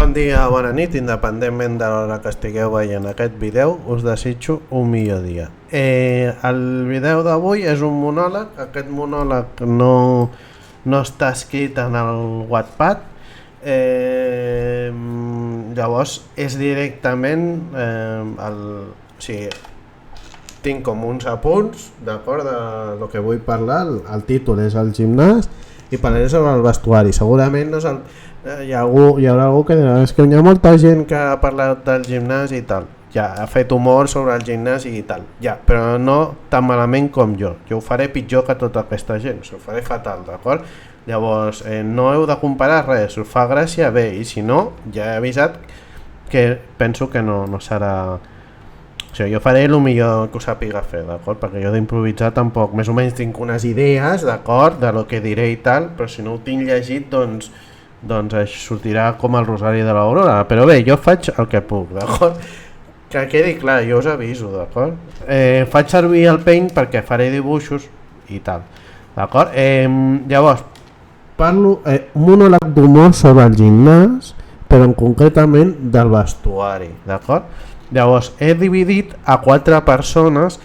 Bon dia, bona nit, independentment de l'hora que estigueu veient aquest vídeo, us desitjo un millor dia. El vídeo d'avui és un monòleg, aquest monòleg no està escrit en el Wattpad, llavors és directament, o sigui, tinc com uns apunts, d'acord, de lo que vull parlar, el títol és el gimnàs i parlaré sobre el vestuari. Segurament no és el... hi haurà algú que dirà, és que hi ha molta gent que ha parlat del gimnàs i tal, ja ha fet humor sobre el gimnàs i tal, ja, però no tan malament com jo ho faré pitjor que tota aquesta gent, ho faré fatal, d'acord? Llavors no heu de comparar res, us fa gràcia, bé, i si no, ja he avisat que penso que no serà... O sigui, jo faré el millor que ho sàpiga fer, d'acord? Perquè jo d'improvisar tampoc, més o menys tinc unes idees, d'acord, de lo que diré i tal, però si no ho tinc llegit, doncs sortirà com el Rosari de l'Aurora, però bé, jo faig el que puc, d'acord? Que quedi clar, jo us aviso, d'acord? Faig servir el Paint perquè faré dibuixos i tal, d'acord? Llavors, parlo un monòleg d'humor sobre el gimnàs, però concretament del vestuari, d'acord? Llavors, he dividit a 4 persones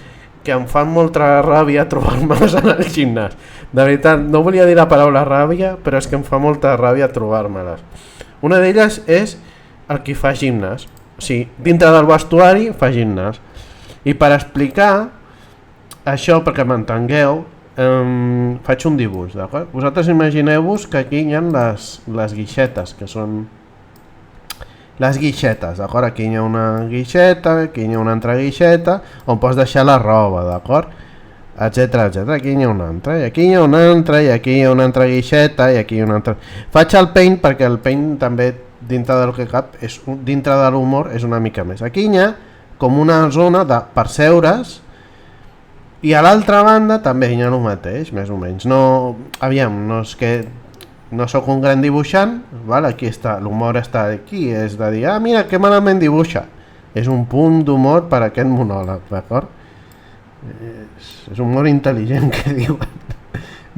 que em fan molta ràbia trobar-me'ls en el gimnàs. De veritat, no volia dir la paraula ràbia, però és que em fa molta ràbia trobar-me-les. Una d'elles és el qui fa gimnàs. O sigui, dintre del vestuari fa gimnàs. I per explicar això, perquè m'entengueu, faig un dibuix, d'acord? Vosaltres imagineu-vos que aquí hi ha les guixetes, que són... les guixetes, d'acord? Aquí hi ha una guixeta, aquí hi ha una altra guixeta on pots deixar la roba, d'acord? Etcètera, etcètera. Aquí hi ha una altra, i aquí hi ha una altra, i aquí hi ha una altra guixeta, i aquí hi ha una altra... Faig el Paint perquè el Paint també, dintre del que cap, dintre de l'humor, és una mica més. Aquí hi ha com una zona per seure's, i a l'altra banda també hi ha el mateix, més o menys. No, aviam, no és que... no sóc un gran dibuixant, val? Aquí està, l'humor està aquí, és de dir, ah, mira, que malament dibuixa. És un punt d'humor per a aquest monòleg, d'acord? És humor intel·ligent, que diuen.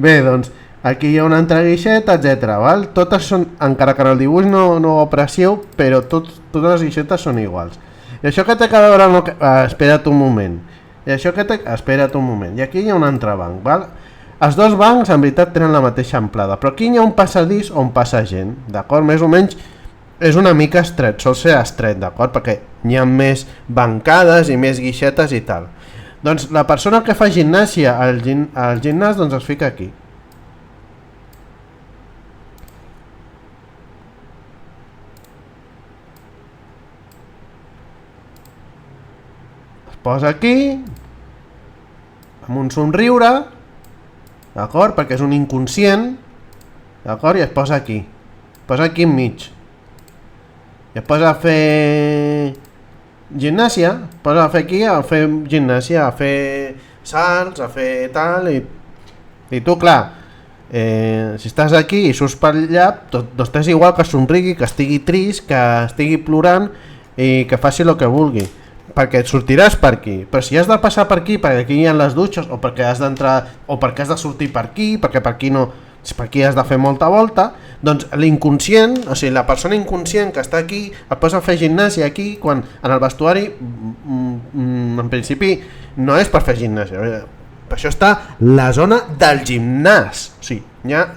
Bé, doncs, aquí hi ha una altra guixeta, etc. Val? Totes són, encara que en el dibuix no ho aprecieu, però totes les guixetes són iguals. I això que té que veure amb el que... espera't un moment. Espera't un moment. I aquí hi ha un altre banc, val? Els dos bancs en veritat tenen la mateixa amplada, però aquí hi ha un passadís on passa gent, d'acord? Més o menys és una mica estret, sol ser estret, d'acord? Perquè hi ha més bancades i més guixetes i tal. Doncs la persona que fa gimnàsia al gimnàs doncs es fica aquí. Es posa aquí, amb un somriure, d'acord? Perquè és un inconscient, d'acord? I es posa aquí. Es posa aquí enmig. I es posa a fer gimnàsia. Es posa a fer aquí, a fer gimnàsia, a fer salts, a fer tal. I tu, clar, si estàs aquí i surts per allà, doncs t'és igual que somrigui, que estigui trist, que estigui plorant i que faci el que vulgui. Perquè et sortiràs per aquí, però si has de passar per aquí perquè aquí hi ha les dutxes, o perquè has d'entrar, o perquè has de sortir per aquí, perquè per aquí no, per aquí has de fer molta volta, doncs l'inconscient, o sigui, la persona inconscient que està aquí, et posa a fer gimnàsia aquí, quan en el vestuari, en principi, no és per fer gimnàsia, per això està la zona del gimnàs, o sigui,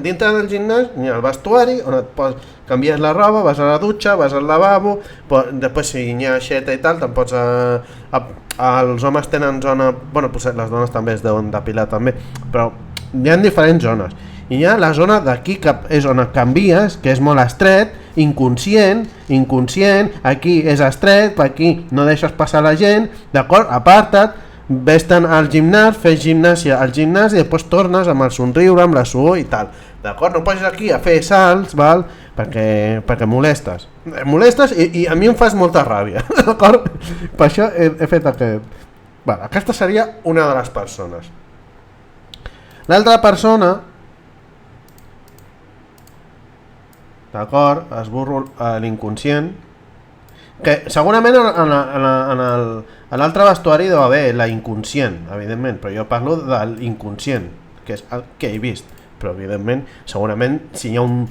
dintre del gimnàs hi ha el vestuari, on et pots canvies la roba, vas a la dutxa, vas al lavabo, després si hi ha aixeta i tal, te'n pots... els homes tenen zona... Bueno, potser les dones també es deuen depilar també, però hi ha diferents zones. I hi ha la zona d'aquí, que és on et canvies, que és molt estret, inconscient, aquí és estret, aquí no deixes passar la gent, d'acord? Aparta't, ves-te'n al gimnàs, fes gimnàsia al gimnàs i després tornes amb el somriure, amb la suor i tal, d'acord? No posis aquí a fer salts, val? Perquè molestes. Molestes i a mi em fas molta ràbia, d'acord? Per això he fet aquest... Bueno, aquesta seria una de les persones. L'altra persona, d'acord, esborro l'inconscient, que segurament en l'altre vestuari deu haver la inconscient, evidentment, però jo parlo de l'inconscient, que és el que he vist, però evidentment, segurament, si hi ha un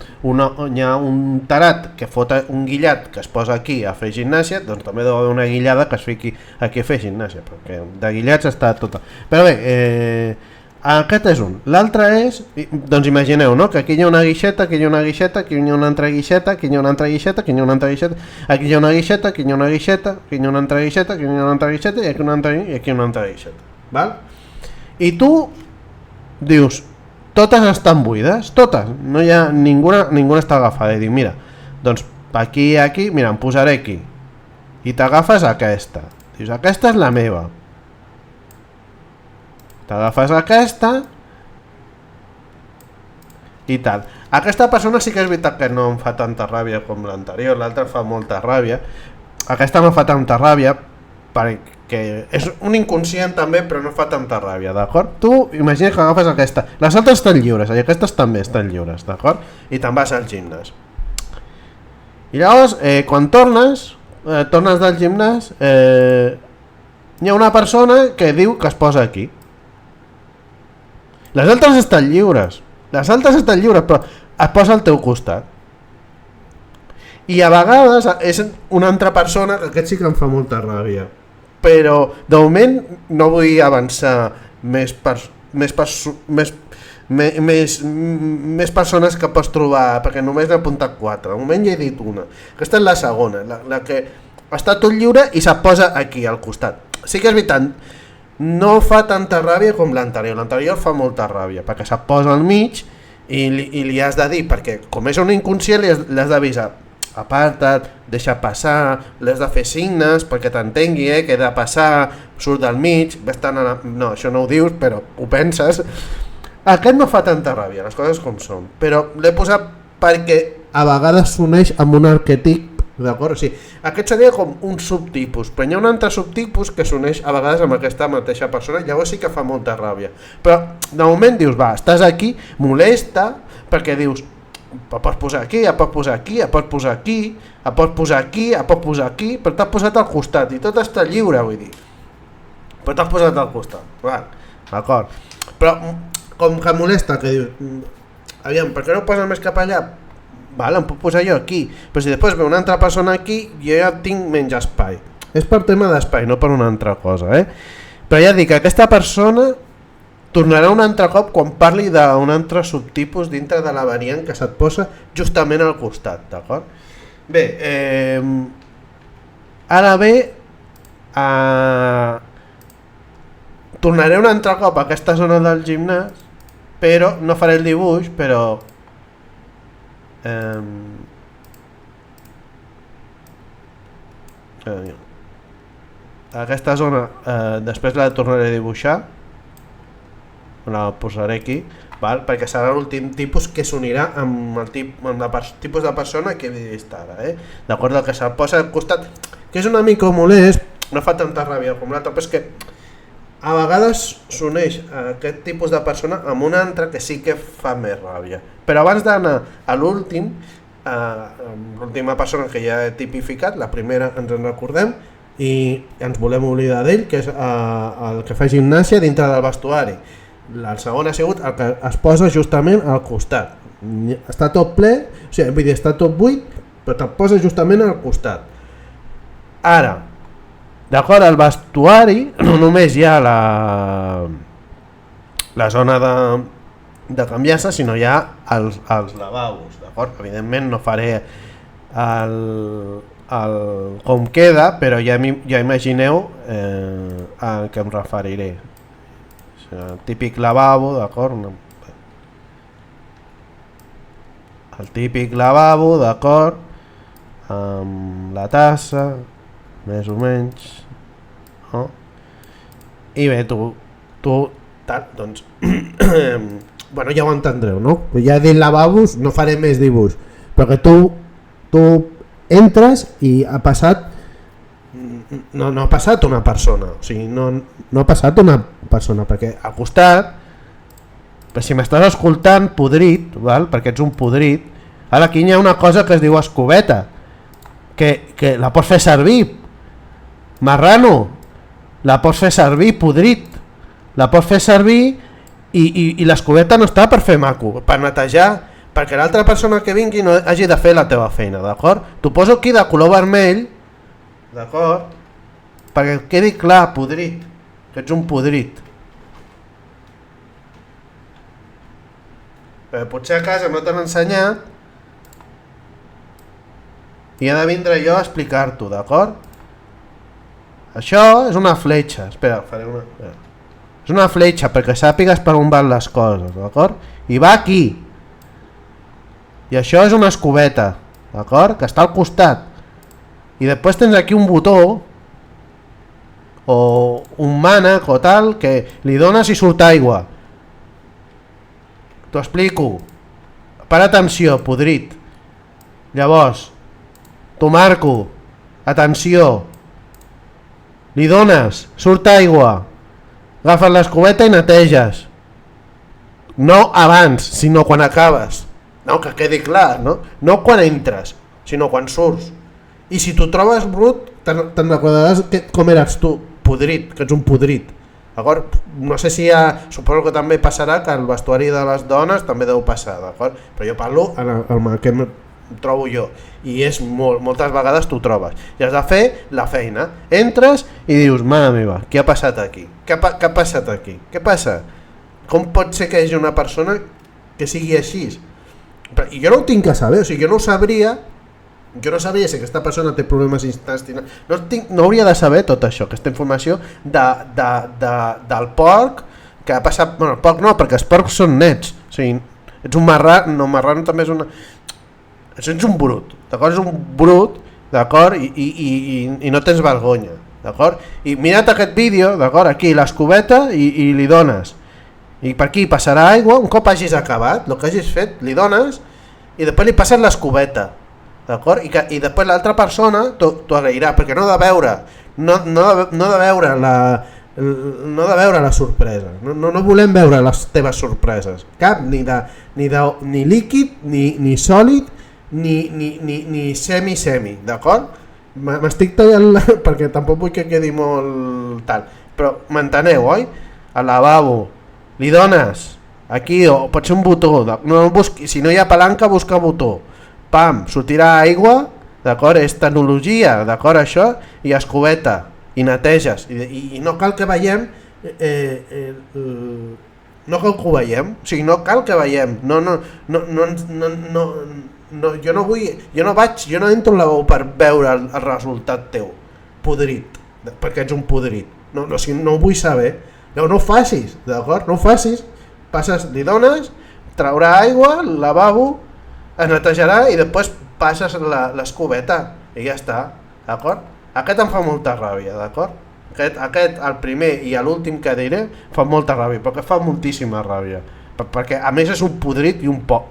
tarat que fota un guillat que es posa aquí a fer gimnàsia, doncs també deu haver una guillada que es fiqui aquí a fer gimnàsia, perquè de guillats està tota. Però bé, aquest és un. L'altre és, doncs imagineu, no? Que aquí hi ha una guixeta, aquí hi ha una guixeta, aquí hi ha una altra guixeta, aquí hi ha una altra guixeta, aquí hi ha una altra guixeta, aquí hi ha una guixeta, aquí hi ha una guixeta, aquí hi ha una altra guixeta, aquí hi ha una altra guixeta i aquí una altra guixeta. Val? I tu dius, totes estan buides, totes, no hi ha ninguna està agafada. I dic, mira, doncs aquí i aquí, mira, em posaré aquí. I t'agafes aquesta. Dius, aquesta és la meva. T'agafes aquesta i tal. Aquesta persona sí que és veritat que no em fa tanta ràbia com l'anterior, l'altra fa molta ràbia. Aquesta no fa tanta ràbia perquè és un inconscient també, però no fa tanta ràbia, d'acord? Tu imagina que agafes aquesta, les altres estan lliures i aquestes també estan lliures, d'acord? I te'n vas al gimnàs. I llavors, quan tornes del gimnàs, hi ha una persona que diu que es posa aquí. Les altres estan lliures, però es posa al teu costat. I a vegades és una altra persona, que aquest sí que em fa molta ràbia, però de moment no vull avançar més persones que pots trobar, perquè només n'he apuntat 4, de moment ja he dit una. Aquesta és la segona, la que està tot lliure i se't posa aquí al costat. Sí que és veritat, no fa tanta ràbia com l'anterior fa molta ràbia, perquè se't posa al mig i li has de dir, perquè com és un inconscient li has d'avisar, aparta't, deixa passar, l'has de fer signes perquè t'entengui, que he de passar, surt del mig, no, això no ho dius, però ho penses. Aquest no fa tanta ràbia, les coses com són, però l'he posat perquè a vegades s'uneix amb un arquetip. D'acord? O sigui, aquest seria com un subtipus, però hi ha un altre subtipus que s'uneix a vegades amb aquesta mateixa persona, llavors sí que fa molta ràbia. Però de moment dius, va, estàs aquí, molesta, perquè dius, pots posar aquí, pots posar aquí, pots posar aquí, pots posar aquí, pots posar aquí, però t'has posat al costat i tot està lliure, vull dir. Però t'has posat al costat, va, d'acord. Però com que molesta, que dius, aviam, per què no ho posa més cap allà? Vale, em puc posar jo aquí, però si després ve una altra persona aquí, jo ja tinc menys espai. És per tema d'espai, no per una altra cosa, Però ja dic que aquesta persona tornarà un altre cop quan parli d'un altre subtipus dintre de la variant que se't posa justament al costat, d'acord? Bé, ara bé, tornaré un altre cop a aquesta zona del gimnàs, però no faré el dibuix, però aquesta zona després la tornaré a dibuixar, la posaré aquí, val? Perquè serà l'últim tipus que s'unirà amb el tipus de persona que he vist ara, d'acord? El que se'l posa al costat, que és una mica molest, no fa tanta ràbia com l'altre, però és que a vegades s'uneix aquest tipus de persona amb un altre que sí que fa més ràbia. Però abans d'anar a l'últim, l'última persona que ja he tipificat, la primera ens en recordem i ens volem oblidar d'ell, que és el que fa gimnàsia dintre del vestuari. El segon ha sigut el que es posa justament al costat. Està tot ple, o sigui, vull dir, està tot buit, però te'l posa justament al costat. Ara, d'acord, al vestuari no només hi ha la zona de canviar-se, sinó hi ha els lavabos, d'acord? Evidentment no faré com queda, però ja imagineu a què em referiré. El típic lavabo, d'acord? El típic lavabo, d'acord? Amb la tassa, més o menys, no? I bé, tu doncs bueno, ja ho entendreu, no? Ja he dit lavabos, no faré més dibuix, perquè tu entres i ha passat no ha passat una persona, o sigui, no ha passat una persona, perquè al costat, si m'estàs escoltant, podrit, val? Perquè ets un podrit, ara aquí hi ha una cosa que es diu escobeta, que la pots fer servir, marrano, la pots fer servir, podrit, la pots fer servir i l'escobeta no està per fer maco, per netejar, perquè l'altra persona que vingui no hagi de fer la teva feina, d'acord? T'ho poso aquí de color vermell, d'acord? Perquè quedi clar, podrit, que ets un podrit. Potser a casa no t'han ensenyat i he de vindre jo a explicar-t'ho, d'acord? Això és una fletxa, espera, faré una... És una fletxa perquè sàpigues per on van les coses, d'acord? I va aquí. I això és una escobeta, d'acord? Que està al costat. I després tens aquí un botó o un mànec o tal que li dones i surt aigua. T'ho explico. Per atenció, podrit. Llavors, t'ho marco. Atenció. Li dones, surt aigua. Agafes l'escobeta i neteges. No abans, sinó quan acabes. No, que quedi clar, no? No quan entres, sinó quan surts. I si t'ho trobes brut, te'n recordaràs com eres tu, podrit, que ets un podrit. D'acord? No sé si suposo que també passarà que el vestuari de les dones també deu passar, d'acord? Però jo parlo en el que em trobo jo i és moltes vegades t'ho trobes i has de fer la feina, entres i dius, mare meva, què ha passat aquí? Què ha passat aquí? Què passa? Com pot ser que hi hagi una persona que sigui així? I jo no ho tinc que saber, o sigui, jo no sabria si aquesta persona té problemes intestinals, no hauria de saber tot això, aquesta informació del porc que ha passat, bueno, el porc no, perquè els porcs són nets, o sigui, ets un marrano, no, marrano també és una... Ets un brut, d'acord? És un brut, d'acord? I no tens vergonya, d'acord? I mira't aquest vídeo, d'acord? Aquí, l'escobeta i li dones. I per aquí passarà aigua, un cop hagis acabat, el que hagis fet, li dones i després li passes l'escobeta, d'acord? I després l'altra persona t'ho agrairà, perquè no ha de veure la sorpresa, no volem veure les teves sorpreses, cap, ni líquid, ni sòlid, ni semi, d'acord? M'estic tallant perquè tampoc vull que quedi molt tal, però m'enteneu, oi? Al lavabo, li dones aquí, o pot ser un botó, si no hi ha palanca busca botó, pam, sortirà aigua, d'acord? És tecnologia, d'acord, això, i escobeta, i neteges, i no cal que veiem no cal que veiem, jo no entro al lavabo per veure el resultat teu, podrit, perquè ets un podrit, no ho vull saber, no ho facis, d'acord? No ho facis, li dones, traurà aigua, el lavabo, es netejarà i després passes l'escobeta i ja està, d'acord? Aquest em fa molta ràbia, d'acord? Aquest, el primer i l'últim que diré, fa molta ràbia, perquè fa moltíssima ràbia, perquè a més és un podrit i un poc.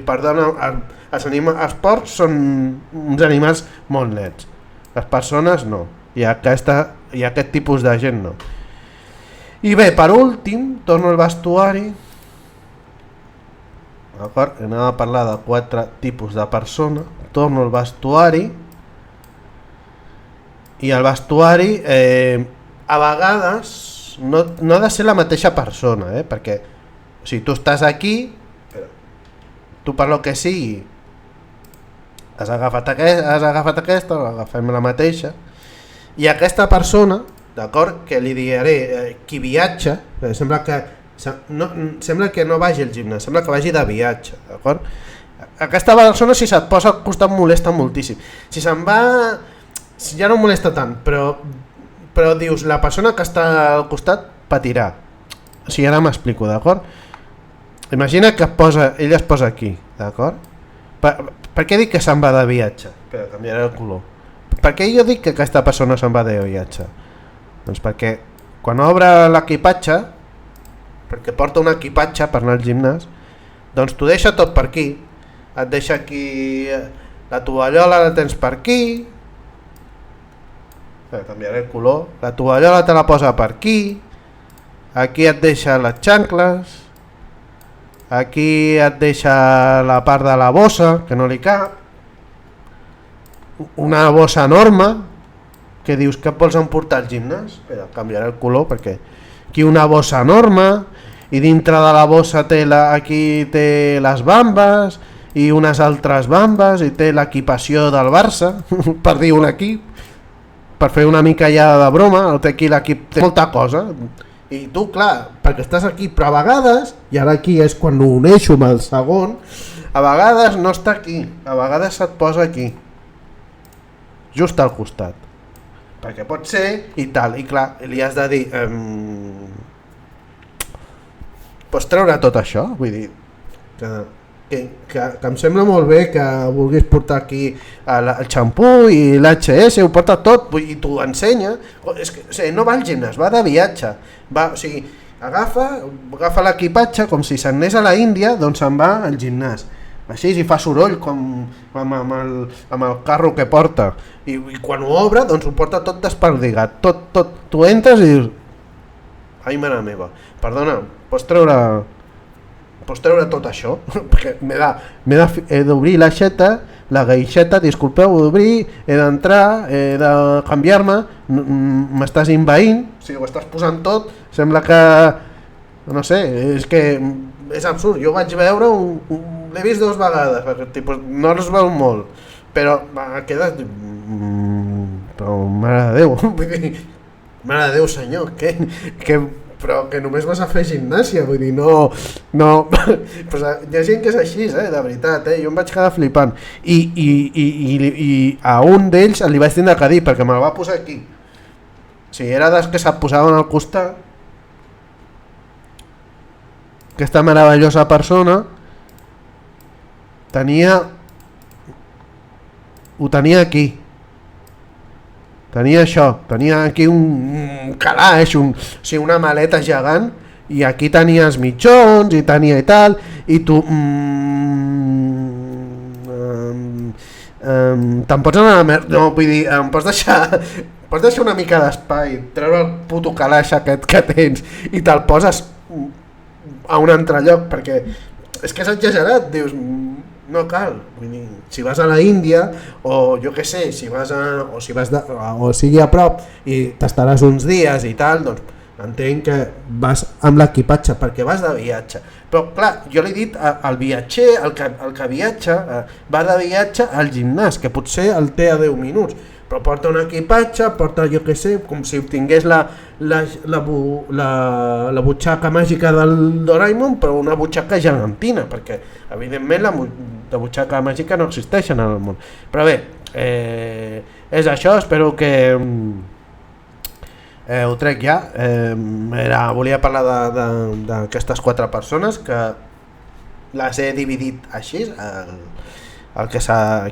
Perdona, els porcs són uns animals molt nets, les persones no, i aquest tipus de gent no. I bé, per últim, torno al vestuari, d'acord? Anem a parlar de 4 tipus de persona, torno al vestuari, i el vestuari a vegades no ha de ser la mateixa persona, perquè si tu estàs aquí, tu per lo que sigui has agafat aquesta, agafem la mateixa, i aquesta persona, d'acord, que li diré qui viatja, sembla que no vagi al gimnàs, sembla que vagi de viatge, d'acord? Aquesta persona, si se't posa al costat, molesta moltíssim. Si se'n va, ja no molesta tant, però dius, la persona que està al costat patirà. O sigui, ara m'explico, d'acord? Imagina que ella es posa aquí, d'acord? Per què dic que se'n va de viatge? Espera, canviaré el color. Per què jo dic que aquesta persona se'n va de viatge? Doncs perquè quan obre l'equipatge, perquè porta un equipatge per anar al gimnàs, doncs t'ho deixa tot per aquí. Et deixa aquí, la tovallola la tens per aquí, canviaré el color, la tovallola te la posa per aquí et deixa les xancles, aquí et deixa la part de la bossa, que no li cap, una bossa enorme, que dius que et vols emportar al gimnàs, espera, canviaré el color perquè aquí una bossa enorme, i dintre de la bossa aquí té les bambes i unes altres bambes i té l'equipació del Barça per dir un equip, per fer una mica ja de broma, té aquí l'equip, té molta cosa i tu clar, perquè estàs aquí però a vegades, i ara aquí és quan ho uneixo amb el segon, a vegades no està aquí, a vegades se't posa aquí just al costat, perquè pot ser i tal, i clar, li has de dir pots treure tot això, vull dir que em sembla molt bé que vulguis portar aquí el xampú i l'HS, ho porta tot i t'ho ensenya, és que, o sigui, no va al gimnàs, va de viatge, o sigui, agafa l'equipatge com si s'anés a la Índia, doncs se'n va al gimnàs, així i fa soroll com amb el carro que porta i quan ho obre doncs ho porta tot desperdigat, tot, tu entres i dius ai mare meva, perdona, pots treure tot això? Perquè he d'obrir l'aixeta, la gaixeta, disculpeu, he d'obrir, he d'entrar, he de canviar-me, m'estàs invaint, o sigui, ho estàs posant tot, sembla que, no sé, és que és absurd, jo vaig veure, l'he vist 2 vegades, perquè tipus, no es veu molt, però quedes, però mare de Déu, vull dir, mare de Déu senyor, però que només vas a fer gimnàsia, vull dir, no pues hi ha gent que és així, de veritat, jo em vaig quedar flipant i a un d'ells li vaig tindre que dir, perquè me'l va posar aquí, o sigui, era dels que se't posaven al costat, aquesta meravellosa persona ho tenia aquí, tenia això, tenia aquí un calaix, una maleta gegant i aquí tenia els mitjons i tenia i tal i tu te'n pots anar a la merda, no, vull dir, em pots deixar una mica d'espai, treure el puto calaix aquest que tens i te'l poses a un altre lloc perquè és que és exagerat, dius no cal, vull dir, si vas a la Índia o jo què sé, o sigui a prop i t'estaràs uns dies i tal, doncs entenc que vas amb l'equipatge perquè vas de viatge, però clar, jo l'he dit al viatger, el que viatja va de viatge al gimnàs, que potser el té a 10 minuts, però porta un equipatge, porta jo què sé, com si tingués la butxaca màgica del Doraemon, però una butxaca gegantina, perquè evidentment la butxaca màgica no existeix en el món. Però bé, és això, espero que ho trec ja. Volia parlar d'aquestes 4 persones que les he dividit així,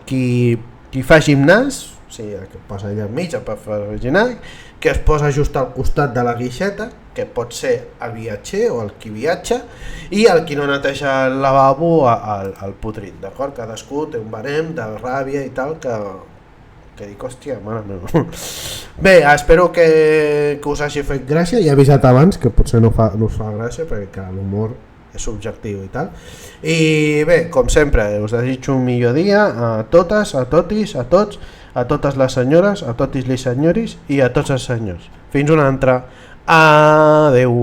qui fa gimnàs, o sigui, el que posa allà enmig per fer gimnàs, que es posa just al costat de la guixeta, que pot ser el viatger o el qui viatja, i el qui no neteja el lavabo al putrit, d'acord? Cadascú té un barem de ràbia i tal que dic, hòstia, mare meva. Bé, espero que us hagi fet gràcia, ja he avisat abans que potser no us fa gràcia perquè l'humor és subjectiu i tal, i bé, com sempre us desitjo un millor dia a totes, a totis, a tots, a totes les senyores, a totis les senyoris i a tots els senyors. Fins una altra. Adeu.